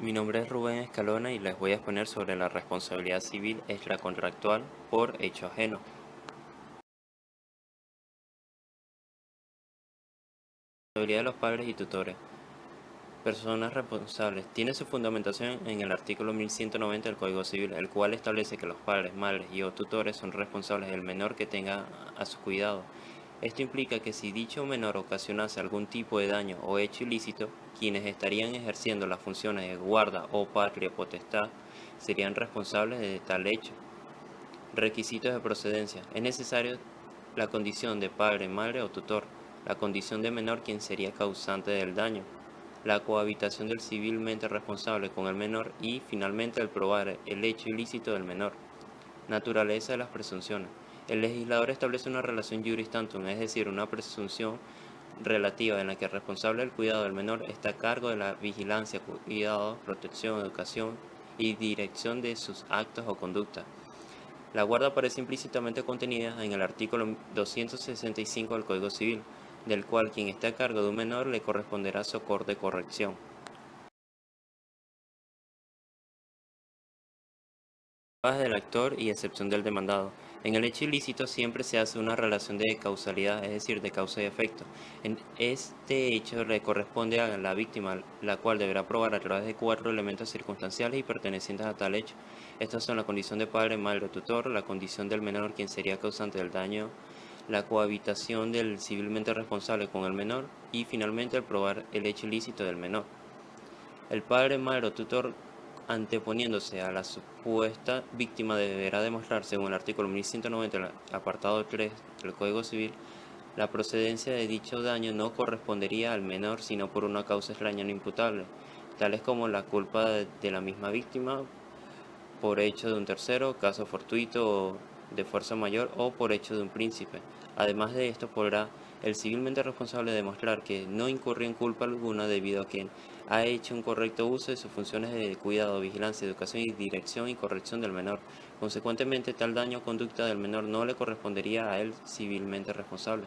Mi nombre es Rubén Escalona y les voy a exponer sobre la responsabilidad civil extracontractual por hecho ajeno. Responsabilidad de los padres y tutores. Personas responsables. Tiene su fundamentación en el artículo 1190 del Código Civil, el cual establece que los padres, madres y o tutores son responsables del menor que tenga a su cuidado. Esto implica que si dicho menor ocasionase algún tipo de daño o hecho ilícito, quienes estarían ejerciendo las funciones de guarda o patria potestad serían responsables de tal hecho. Requisitos de procedencia. Es necesario la condición de padre, madre o tutor, la condición de menor quien sería causante del daño, la cohabitación del civilmente responsable con el menor y, finalmente, el probar el hecho ilícito del menor. Naturaleza de las presunciones. El legislador establece una relación juris tantum, es decir, una presunción relativa en la que el responsable del cuidado del menor está a cargo de la vigilancia, cuidado, protección, educación y dirección de sus actos o conductas. La guarda aparece implícitamente contenida en el artículo 265 del Código Civil, del cual quien esté a cargo de un menor le corresponderá socorro de corrección. Pruebas del actor y excepción del demandado. En el hecho ilícito siempre se hace una relación de causalidad, es decir, de causa y efecto. En este hecho le corresponde a la víctima, la cual deberá probar a través de 4 elementos circunstanciales y pertenecientes a tal hecho. Estas son la condición de padre, madre o tutor, la condición del menor, quien sería causante del daño, la cohabitación del civilmente responsable con el menor y finalmente el probar el hecho ilícito del menor. El padre, madre o tutor, anteponiéndose a la supuesta víctima, deberá demostrar, según el artículo 1190, el apartado 3 del Código Civil, la procedencia de dicho daño no correspondería al menor sino por una causa extraña no imputable, tales como la culpa de la misma víctima por hecho de un tercero, caso fortuito o de fuerza mayor o por hecho de un príncipe. Además de esto, podrá el civilmente responsable demostrar que no incurrió en culpa alguna debido a que ha hecho un correcto uso de sus funciones de cuidado, vigilancia, educación y dirección y corrección del menor. Consecuentemente, tal daño o conducta del menor no le correspondería a él civilmente responsable.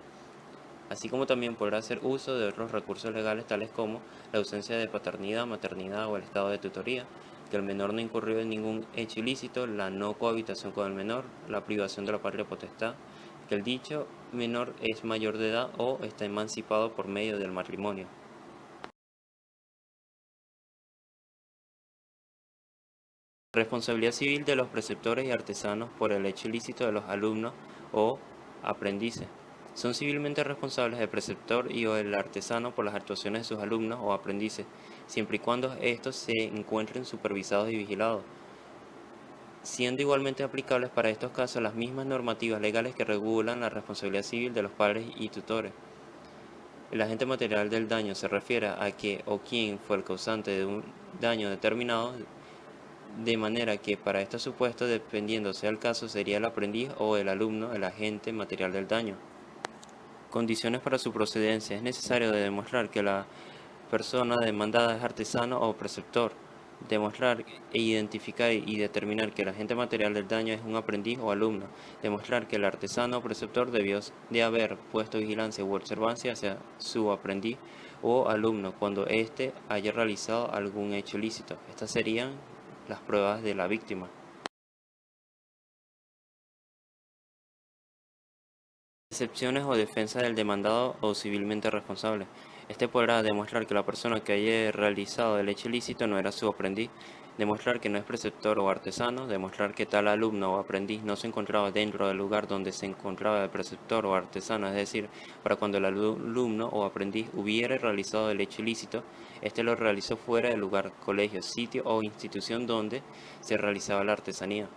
Así como también podrá hacer uso de otros recursos legales tales como la ausencia de paternidad, maternidad o el estado de tutoría, que el menor no incurrió en ningún hecho ilícito, la no cohabitación con el menor, la privación de la patria potestad, que el dicho menor es mayor de edad o está emancipado por medio del matrimonio. Responsabilidad civil de los preceptores y artesanos por el hecho ilícito de los alumnos o aprendices. Son civilmente responsables el preceptor y o el artesano por las actuaciones de sus alumnos o aprendices, siempre y cuando estos se encuentren supervisados y vigilados, siendo igualmente aplicables para estos casos las mismas normativas legales que regulan la responsabilidad civil de los padres y tutores. El agente material del daño se refiere a que o quién fue el causante de un daño determinado, de manera que para estos supuestos, dependiendo sea el caso, sería el aprendiz o el alumno el agente material del daño. Condiciones para su procedencia. Es necesario demostrar que la persona demandada es artesano o preceptor. Demostrar e identificar y determinar que el agente material del daño es un aprendiz o alumno. Demostrar que el artesano o preceptor debió de haber puesto vigilancia u observancia hacia su aprendiz o alumno cuando éste haya realizado algún hecho ilícito. Estas serían las pruebas de la víctima. Excepciones o defensa del demandado o civilmente responsable. Este podrá demostrar que la persona que haya realizado el hecho ilícito no era su aprendiz, demostrar que no es preceptor o artesano, demostrar que tal alumno o aprendiz no se encontraba dentro del lugar donde se encontraba el preceptor o artesano, es decir, para cuando el alumno o aprendiz hubiera realizado el hecho ilícito, este lo realizó fuera del lugar, colegio, sitio o institución donde se realizaba la artesanía.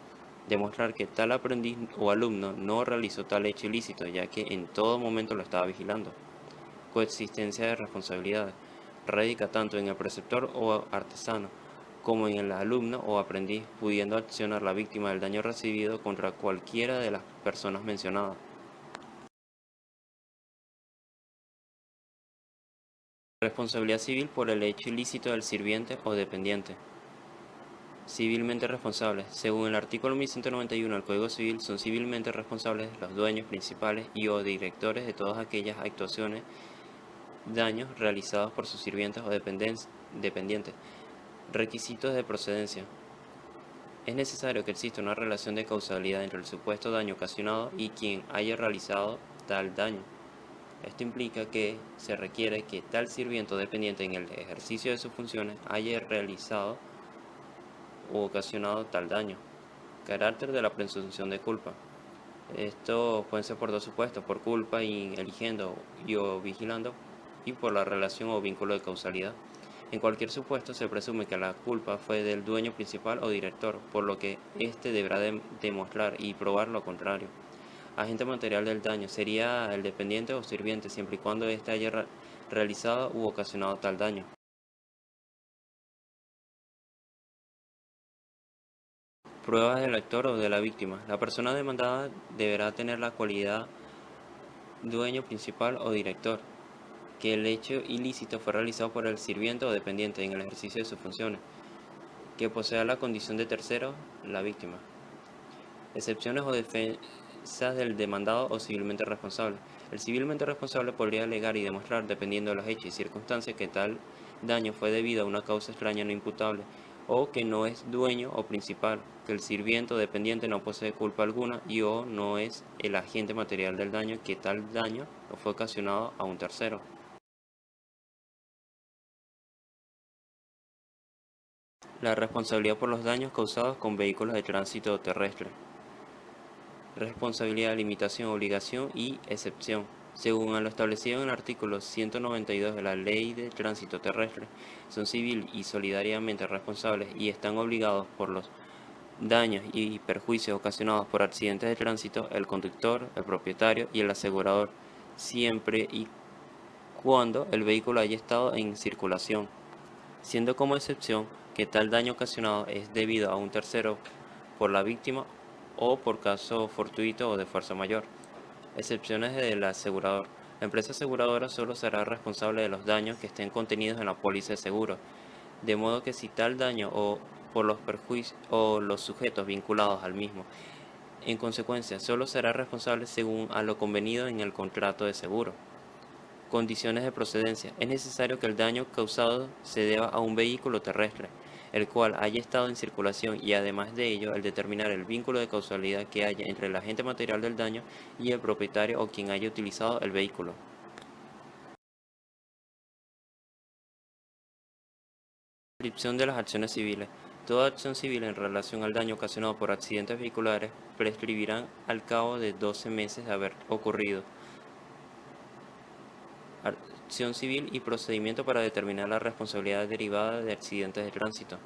Demostrar que tal aprendiz o alumno no realizó tal hecho ilícito, ya que en todo momento lo estaba vigilando. Coexistencia de responsabilidades. Radica tanto en el preceptor o artesano, como en el alumno o aprendiz, pudiendo accionar la víctima del daño recibido contra cualquiera de las personas mencionadas. Responsabilidad civil por el hecho ilícito del sirviente o dependiente. Civilmente responsables. Según el artículo 1191 del Código Civil, son civilmente responsables los dueños principales y o directores de todas aquellas actuaciones, daños realizados por sus sirvientes o dependientes. Requisitos de procedencia. Es necesario que exista una relación de causalidad entre el supuesto daño ocasionado y quien haya realizado tal daño. Esto implica que se requiere que tal sirviente o dependiente en el ejercicio de sus funciones haya realizado u ocasionado tal daño. Carácter de la presunción de culpa. Esto puede ser por dos supuestos, por culpa y eligiendo y o vigilando, y por la relación o vínculo de causalidad. En cualquier supuesto se presume que la culpa fue del dueño principal o director, por lo que éste deberá demostrar y probar lo contrario. Agente material del daño sería el dependiente o sirviente siempre y cuando éste haya realizado u ocasionado tal daño. Pruebas del actor o de la víctima. La persona demandada deberá tener la cualidad dueño principal o director, que el hecho ilícito fue realizado por el sirviente o dependiente en el ejercicio de sus funciones, que posea la condición de tercero, la víctima. Excepciones o defensas del demandado o civilmente responsable. El civilmente responsable podría alegar y demostrar, dependiendo de los hechos y circunstancias, que tal daño fue debido a una causa extraña no imputable, o que no es dueño o principal, que el sirviente o dependiente no posee culpa alguna y o no es el agente material del daño, que tal daño no fue ocasionado a un tercero. La responsabilidad por los daños causados con vehículos de tránsito terrestre. Responsabilidad, limitación, obligación y excepción. Según a lo establecido en el artículo 192 de la Ley de Tránsito Terrestre, son civil y solidariamente responsables y están obligados por los daños y perjuicios ocasionados por accidentes de tránsito el conductor, el propietario y el asegurador, siempre y cuando el vehículo haya estado en circulación, siendo como excepción que tal daño ocasionado es debido a un tercero por la víctima o por caso fortuito o de fuerza mayor. Excepciones del asegurador. La empresa aseguradora solo será responsable de los daños que estén contenidos en la póliza de seguro, de modo que si tal daño o por los perjuicios o los sujetos vinculados al mismo, en consecuencia, solo será responsable según a lo convenido en el contrato de seguro. Condiciones de procedencia. Es necesario que el daño causado se deba a un vehículo terrestre, el cual haya estado en circulación y además de ello el determinar el vínculo de causalidad que haya entre el agente material del daño y el propietario o quien haya utilizado el vehículo. Descripción de las acciones civiles. Toda acción civil en relación al daño ocasionado por accidentes vehiculares prescribirán al cabo de 12 meses de haber ocurrido. Acción civil y procedimiento para determinar la responsabilidad derivada de accidentes de tránsito.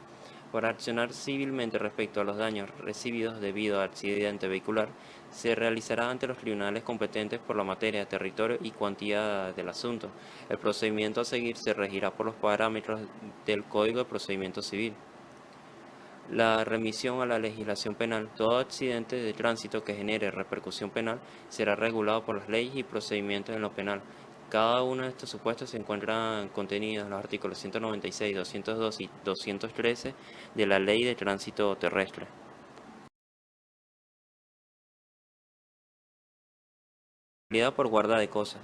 Para accionar civilmente respecto a los daños recibidos debido a accidente vehicular, se realizará ante los tribunales competentes por la materia, territorio y cuantía del asunto. El procedimiento a seguir se regirá por los parámetros del Código de Procedimiento Civil. La remisión a la legislación penal. Todo accidente de tránsito que genere repercusión penal será regulado por las leyes y procedimientos en lo penal. Cada uno de estos supuestos se encuentran contenidos en los artículos 196, 202 y 213 de la Ley de Tránsito Terrestre. Responsabilidad por guarda de cosas.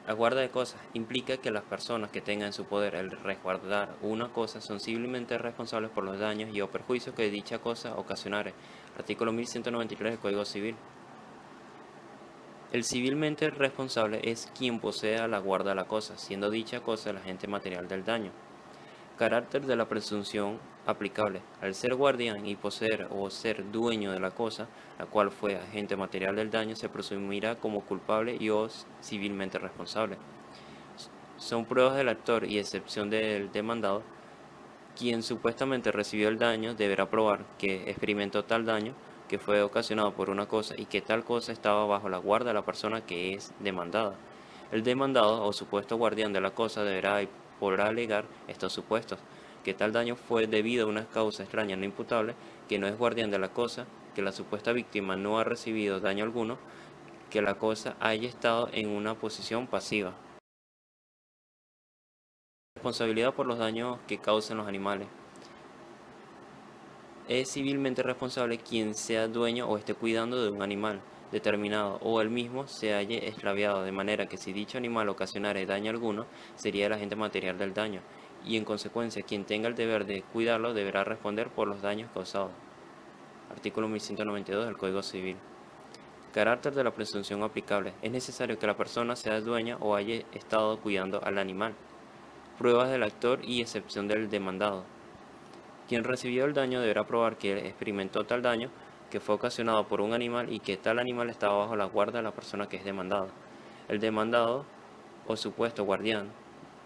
La guarda de cosas implica que las personas que tengan en su poder el resguardar una cosa son civilmente responsables por los daños y o perjuicios que dicha cosa ocasionare. Artículo 1193 del Código Civil. El civilmente responsable es quien posea la guarda de la cosa, siendo dicha cosa el agente material del daño. Carácter de la presunción aplicable. Al ser guardián y poseer o ser dueño de la cosa, la cual fue agente material del daño, se presumirá como culpable y o civilmente responsable. Son pruebas del actor y excepción del demandado. Quien supuestamente recibió el daño deberá probar que experimentó tal daño que fue ocasionado por una cosa y que tal cosa estaba bajo la guarda de la persona que es demandada. El demandado o supuesto guardián de la cosa deberá y podrá alegar estos supuestos, que tal daño fue debido a una causa extraña no imputable, que no es guardián de la cosa, que la supuesta víctima no ha recibido daño alguno, que la cosa haya estado en una posición pasiva. Responsabilidad por los daños que causan los animales. Es civilmente responsable quien sea dueño o esté cuidando de un animal determinado o él mismo se halle extraviado, de manera que si dicho animal ocasionare daño alguno, sería el agente material del daño y en consecuencia quien tenga el deber de cuidarlo deberá responder por los daños causados. Artículo 1192 del Código Civil. Carácter de la presunción aplicable. Es necesario que la persona sea dueña o haya estado cuidando al animal. Pruebas del actor y excepción del demandado. Quien recibió el daño deberá probar que experimentó tal daño que fue ocasionado por un animal y que tal animal estaba bajo la guardia de la persona que es demandada. El demandado o supuesto guardián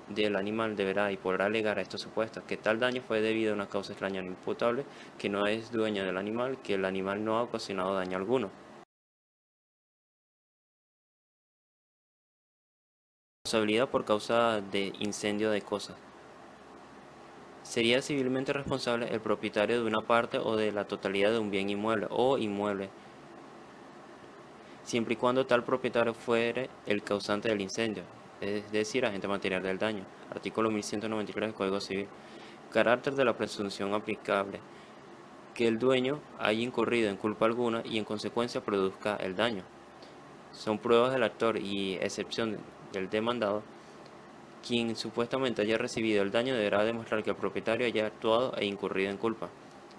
del animal deberá y podrá alegar a estos supuestos que tal daño fue debido a una causa extraña no imputable, que no es dueña del animal, que el animal no ha ocasionado daño alguno. Responsabilidad por causa de incendio de cosas. Sería civilmente responsable el propietario de una parte o de la totalidad de un bien inmueble o inmueble, siempre y cuando tal propietario fuere el causante del incendio, es decir, agente material del daño. Artículo 1193 del Código Civil. Carácter de la presunción aplicable. Que el dueño haya incurrido en culpa alguna y en consecuencia produzca el daño. Son pruebas del actor y excepción del demandado. Quien supuestamente haya recibido el daño deberá demostrar que el propietario haya actuado e incurrido en culpa,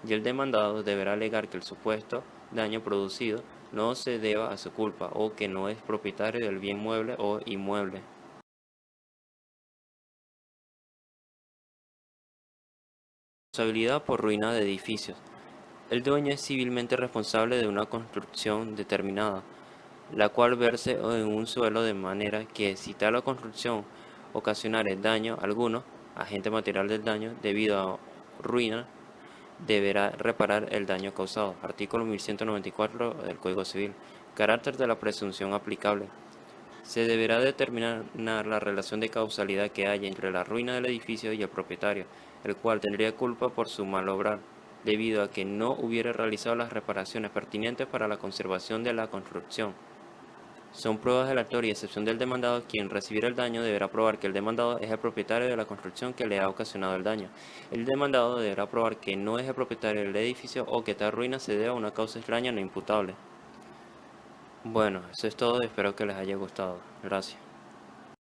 y el demandado deberá alegar que el supuesto daño producido no se deba a su culpa o que no es propietario del bien mueble o inmueble. Responsabilidad por ruina de edificios. El dueño es civilmente responsable de una construcción determinada, la cual verse en un suelo de manera que si tal construcción ocasionare daño alguno, agente material del daño, debido a ruina, deberá reparar el daño causado. Artículo 1194 del Código Civil. Carácter de la presunción aplicable. Se deberá determinar la relación de causalidad que haya entre la ruina del edificio y el propietario, el cual tendría culpa por su mal obrar, debido a que no hubiera realizado las reparaciones pertinentes para la conservación de la construcción. Son pruebas del actor y excepción del demandado. Quien recibiera el daño deberá probar que el demandado es el propietario de la construcción que le ha ocasionado el daño. El demandado deberá probar que no es el propietario del edificio o que tal ruina se deba a una causa extraña no imputable. Bueno, eso es todo y espero que les haya gustado. Gracias.